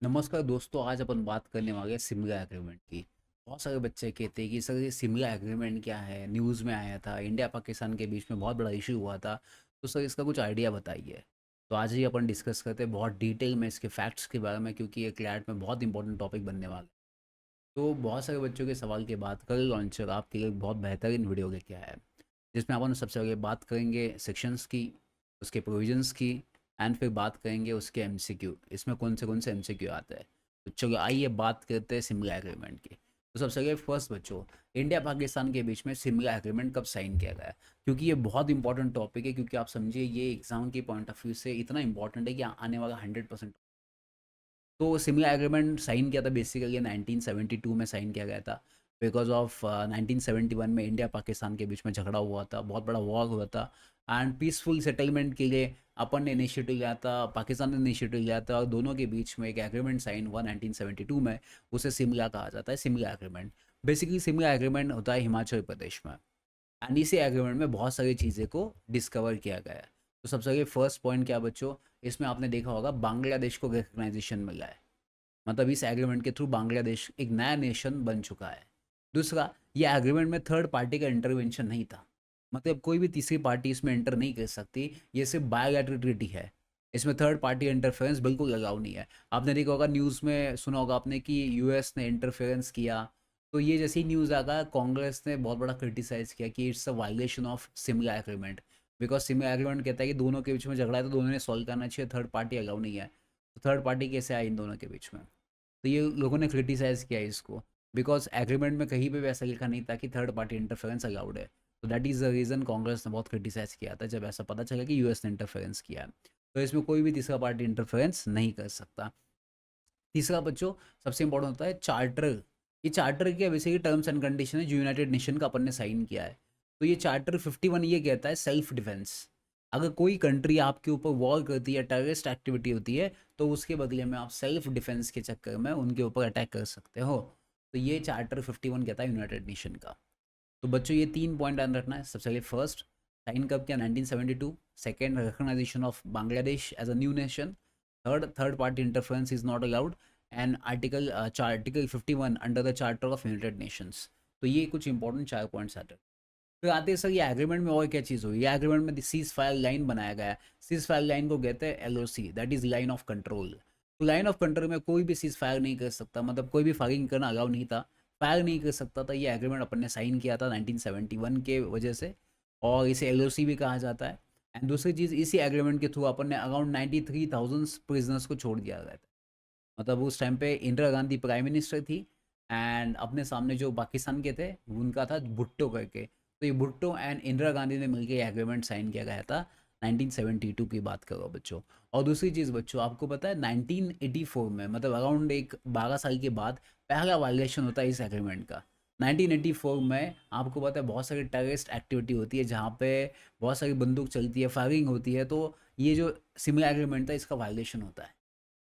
नमस्कार दोस्तों, आज अपन बात करने वाले हैं सिमला एग्रीमेंट की। बहुत सारे बच्चे कहते हैं कि सर ये सिमला एग्रीमेंट क्या है, न्यूज़ में आया था, इंडिया पाकिस्तान के बीच में बहुत बड़ा इशू हुआ था। तो सर इसका कुछ आइडिया बताइए। तो आज ही अपन डिस्कस करते हैं बहुत डिटेल में इसके फैक्ट्स के बारे में, क्योंकि ये क्लैट में बहुत इंपॉर्टेंट टॉपिक बनने वाला है। तो बहुत सारे बच्चों के सवाल के बाद कल लॉन्चर आपके लिए बहुत बेहतरीन वीडियो लेके आया है, जिसमें अपन सबसे पहले बात करेंगे सेक्शंस की, उसके प्रोविजंस की, एंड फिर बात करेंगे उसके एमसीक्यू, इसमें कौन से एमसीक्यू आते हैं। तो चलो आइए बात करते हैं सिमला एग्रीमेंट की। तो सबसे पहले फर्स्ट बच्चों, इंडिया पाकिस्तान के बीच में सिमला एग्रीमेंट कब साइन किया गया? क्योंकि ये बहुत इंपॉर्टेंट टॉपिक है, क्योंकि आप समझिए ये एग्जाम के पॉइंट ऑफ व्यू से इतना इंपॉर्टेंट है कि आने वाला 100%। तो सिमला एग्रीमेंट साइन किया था बेसिकली 1972 में साइन किया गया था। बिकॉज ऑफ 1971 में इंडिया पाकिस्तान के बीच में झगड़ा हुआ था, बहुत बड़ा वॉर हुआ था। एंड पीसफुल सेटलमेंट के लिए अपन ने इनिशिएटिव लिया था, पाकिस्तान ने इनिशिएटिव लिया था, और दोनों के बीच में एक एग्रीमेंट साइन हुआ 1972 में। उसे सिमला कहा जाता है, सिमला एग्रीमेंट। बेसिकली सिमला एग्रीमेंट होता है हिमाचल प्रदेश में। एंड इसी एग्रीमेंट में बहुत सारी चीज़ें को डिस्कवर किया गया है। तो सबसे आगे फर्स्ट पॉइंट क्या बच्चों, इसमें आपने देखा होगा बांग्लादेश को रिकग्नाइजेशन मिला है। मतलब इस एग्रीमेंट के थ्रू बांग्लादेश एक नया नेशन बन चुका है। दूसरा, ये एग्रीमेंट में थर्ड पार्टी का इंटरवेंशन नहीं था। मतलब कोई भी तीसरी पार्टी इसमें एंटर नहीं कर सकती। ये सिर्फ बायोलैटरल ट्रीटी है। इसमें थर्ड पार्टी इंटरफेरेंस बिल्कुल अलाउ नहीं है। आपने देखा होगा, न्यूज़ में सुना होगा आपने कि यूएस ने इंटरफेरेंस किया। तो ये जैसी न्यूज़ आगा, कांग्रेस ने बहुत बड़ा क्रिटिसाइज़ किया कि it's a violation of Simla agreement. Because Simla agreement कहता है कि दोनों के बीच में झगड़ा है तो दोनों ने सॉल्व करना चाहिए, थर्ड पार्टी अलाउ नहीं है। तो थर्ड पार्टी कैसे आई इन दोनों के बीच में? तो ये लोगों ने क्रिटिसाइज़ किया इसको। बिकॉज एग्रीमेंट में कहीं पे भी ऐसा लिखा नहीं था कि थर्ड पार्टी इंटरफेरेंस अलाउड है। तो that is the reason Congress ने बहुत क्रिटिसाइज़ किया था जब ऐसा पता चला कि यूएस ने इंटरफेरेंस किया है। तो इसमें कोई भी तीसरा पार्टी इंटरफेरेंस नहीं कर सकता। तीसरा बच्चों, सबसे इंपॉर्टेंट होता है चार्टर। ये चार्टर क्या बेसिकली टर्म्स एंड कंडीशन है जो यूनाइटेड नेशन का अपन ने साइन किया है। तो ये चार्टर 51 ये कहता है सेल्फ डिफेंस। अगर कोई कंट्री आपके ऊपर वॉर करती है, टेररिस्ट एक्टिविटी होती है, तो उसके बदले में आप सेल्फ डिफेंस के चक्कर में उनके ऊपर अटैक कर सकते हो। तो ये चार्टर 51 कहता है यूनाइटेड नेशन का। तो बच्चों ये तीन पॉइंट ध्यान रखना है। सबसे पहले फर्स्ट, साइन कब किया? 1972। Second, recognition of Bangladesh as a new nation. Third party interference is not allowed. And article 51 under the charter of United Nations. तो ये कुछ इंपॉर्टेंट चार पॉइंट्स आते हैं। फिर आते हैं सर ये एग्रीमेंट में और क्या चीज़ हुई? ये एग्रीमेंट में सीज फायर लाइन बनाया गया है। सीज फायर लाइन को कहते हैं LOC, that is line of control. तो लाइन ऑफ कंट्रोल में कोई भी सीज फायर नहीं कर सकता, मतलब कोई भी फायरिंग करना अलाउ नहीं था, फायर नहीं कर सकता था। ये एग्रीमेंट अपन ने साइन किया था 1971 के वजह से, और इसे एलओसी भी कहा जाता है। एंड दूसरी चीज़, इसी एग्रीमेंट के थ्रू अपन ने अराउंड 93,000 प्रिजनर्स को छोड़ दिया गया था। मतलब उस टाइम पे इंदिरा गांधी प्राइम मिनिस्टर थी, एंड अपने सामने जो पाकिस्तान के थे उनका था भुट्टो करके। तो ये भुट्टो एंड इंदिरा गांधी ने मिलकर एग्रीमेंट साइन किया गया था 1972 की बात करो बच्चों। और दूसरी चीज़ बच्चों, आपको पता है 1984 में, मतलब अराउंड एक 12 साल के बाद पहला वायलेशन होता है इस एग्रीमेंट का। 1984 में आपको पता है बहुत सारी टेररिस्ट एक्टिविटी होती है जहाँ पे बहुत सारी बंदूक चलती है, फायरिंग होती है। तो ये जो सिमला एग्रीमेंट था इसका वायलेशन होता है।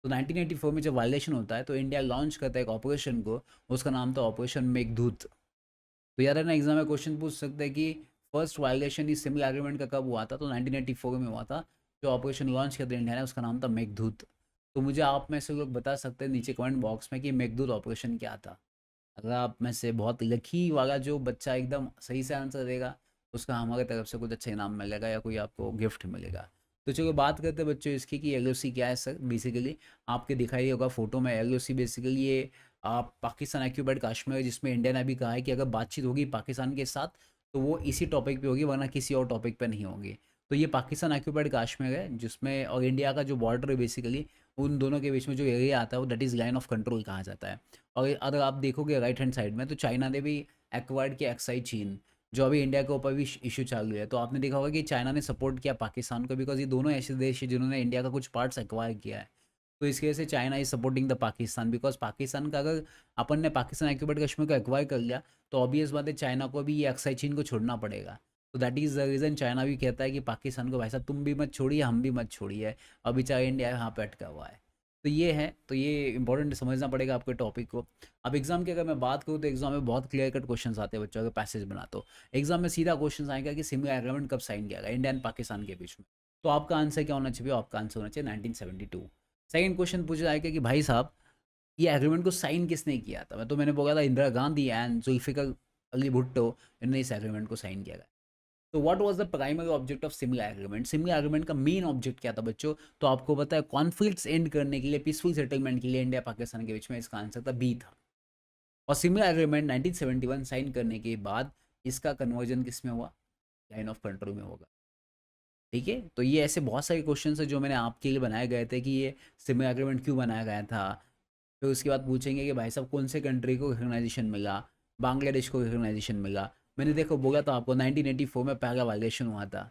तो 1984 में जब वायलेशन होता है तो इंडिया लॉन्च करता है एक ऑपरेशन को, उसका नाम था ऑपरेशन मेघदूत। तो यार है ना, एग्जाम में क्वेश्चन पूछ सकते हैं कि फर्स्ट वायलेशन इस सिमला एग्रीमेंट का कब हुआ था? तो 1984 में हुआ था। जो ऑपरेशन लॉन्च करते इंडिया ने उसका नाम था मेघदूत। तो मुझे आप में से लोग बता सकते हैं नीचे कमेंट बॉक्स में कि मेघदूत ऑपरेशन क्या था। अगर आप में से बहुत लकी वाला जो बच्चा एकदम सही से आंसर देगा, उसका हमारे तरफ से कुछ अच्छा इनाम मिलेगा या कोई आपको गिफ्ट मिलेगा। तो चलो बात करते हैं बच्चों इसकी कि एलओसी क्या है सर। बेसिकली आपके दिखाई होगा फोटो में, एलओसी बेसिकली ये पाकिस्तान ऑक्यूपाइड कश्मीर है, जिसमें इंडिया ने भी कहा है कि अगर बातचीत होगी पाकिस्तान के साथ तो वो इसी टॉपिक पे होगी, वरना किसी और टॉपिक पे नहीं होगी। तो ये पाकिस्तान ऑक्यूपाइड कश्मीर है जिसमें, और इंडिया का जो बॉर्डर है बेसिकली उन दोनों के बीच में जो एरिया आता है वो that is line of control कहा जाता है। और अगर आप देखोगे राइट हैंड साइड में, तो चाइना ने भी एक्वायर्ड किया एक्साई चीन, जो अभी इंडिया के ऊपर भी इशू चालू है। तो आपने देखा होगा कि चाइना ने सपोर्ट किया पाकिस्तान को, बिकॉज ये दोनों ऐसे देश हैं जिन्होंने इंडिया का कुछ पार्ट्स एक्वायर किया है। तो इसकी वजह से China is supporting the Pakistan, because Pakistan का अगर अपन ने पाकिस्तान एक्यूपेड कश्मीर को एक्वायर कर लिया तो ऑब्वियस बात है चाइना को भी ये एक्साई चीन को छोड़ना पड़ेगा। तो that is the reason China भी कहता है कि पाकिस्तान को भाई साहब तुम भी मत छोड़िए, हम भी मत छोड़िए, और बेचारा इंडिया यहाँ पे अटका हुआ है। तो ये है, तो ये इंपॉर्टेंट समझना पड़ेगा आपके टॉपिक को। अब एग्जाम की अगर मैं बात करूँ तो एग्जाम में बहुत क्लियर कट क्वेश्चन आते हैं बच्चों, अगर पैसेज बनाते हो एग्जाम में सीधा क्वेश्चन आएगा कि सिमला एग्रीमेंट कब साइन किया गया इंडिया एंड पाकिस्तान के बीच में। तो आपका आंसर क्या होना चाहिए? आपका आंसर होना चाहिए 1972। सेकंड क्वेश्चन पूछा जाएगा कि भाई साहब ये एग्रीमेंट को साइन किसने किया था? मैंने बोला था इंदिरा गांधी एंड जुल्फिकर अली भुट्टो, इन्होंने इस एग्रीमेंट को साइन किया था। तो what was the primary object of Simla agreement? Simla agreement का मेन ऑब्जेक्ट क्या था बच्चों? तो आपको पता है, कॉन्फ्लिक्ट्स एंड करने के लिए, पीसफुल सेटलमेंट के लिए इंडिया पाकिस्तान के बीच में, इसका आंसर था बी था। और सिमला एग्रीमेंट 1971 साइन करने के बाद इसका कन्वर्जन किस में हुआ? लाइन ऑफ कंट्रोल में होगा। ठीक है, तो ये ऐसे बहुत सारे क्वेश्चन है जो मैंने आपके लिए बनाए गए थे कि ये सिमला एग्रीमेंट क्यों बनाया गया था। फिर उसके बाद पूछेंगे कि भाई साहब कौन से कंट्री को रिकग्नाइजेशन मिला, बांग्लादेश को रिकग्नाइजेशन मिला। मैंने देखो बोला तो आपको 1984 में पहला वायलेशन हुआ था।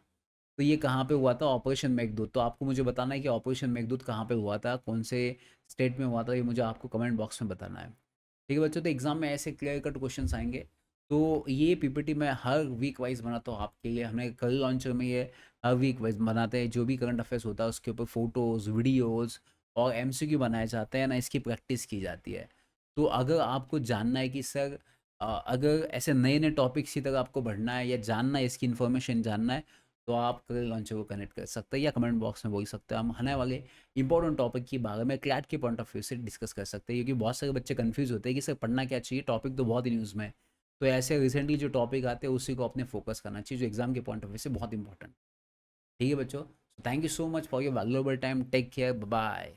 तो ये कहाँ पे हुआ था? ऑपरेशन मेघदूत। तो आपको मुझे बताना है कि ऑपरेशन मेघदूत कहाँ पे हुआ था, कौन से स्टेट में हुआ था, ये मुझे आपको कमेंट बॉक्स में बताना है। ठीक है बच्चों, तो एग्जाम में ऐसे क्लियर कट क्वेश्चन आएंगे। तो ये पीपीटी मैं हर वीक वाइज बनाता हूँ आपके लिए। हमने कल लॉन्चर में ये हर वीक वाइज बनाते हैं, जो भी करंट अफेयर्स होता है उसके ऊपर फोटोज़, वीडियोज़ और एमसीक्यू बनाए जाते हैं ना, इसकी प्रैक्टिस की जाती है। तो अगर आपको जानना है कि सर अगर ऐसे नए नए टॉपिक्स की तरह आपको बढ़ना है या जानना है, इसकी इन्फॉर्मेशन जानना है, तो आप करियर लॉन्चर को कनेक्ट कर सकते हैं या कमेंट बॉक्स में बोल सकते हैं। हम आने वाले इंपॉर्टेंट टॉपिक के बारे में क्लैट के पॉइंट ऑफ व्यू से डिस्कस कर सकते हैं, क्योंकि बहुत सारे बच्चे कंफ्यूज होते हैं कि सर पढ़ना क्या चाहिए, टॉपिक तो बहुत ही न्यूज़ में है। तो ऐसे रिसेंटली जो टॉपिक आते हैं उसी को अपने फोकस करना चाहिए, जो एग्जाम के पॉइंट ऑफ व्यू से बहुत इंपॉर्टेंट। ठीक है बच्चों, thank you so much for your valuable time, take care, bye.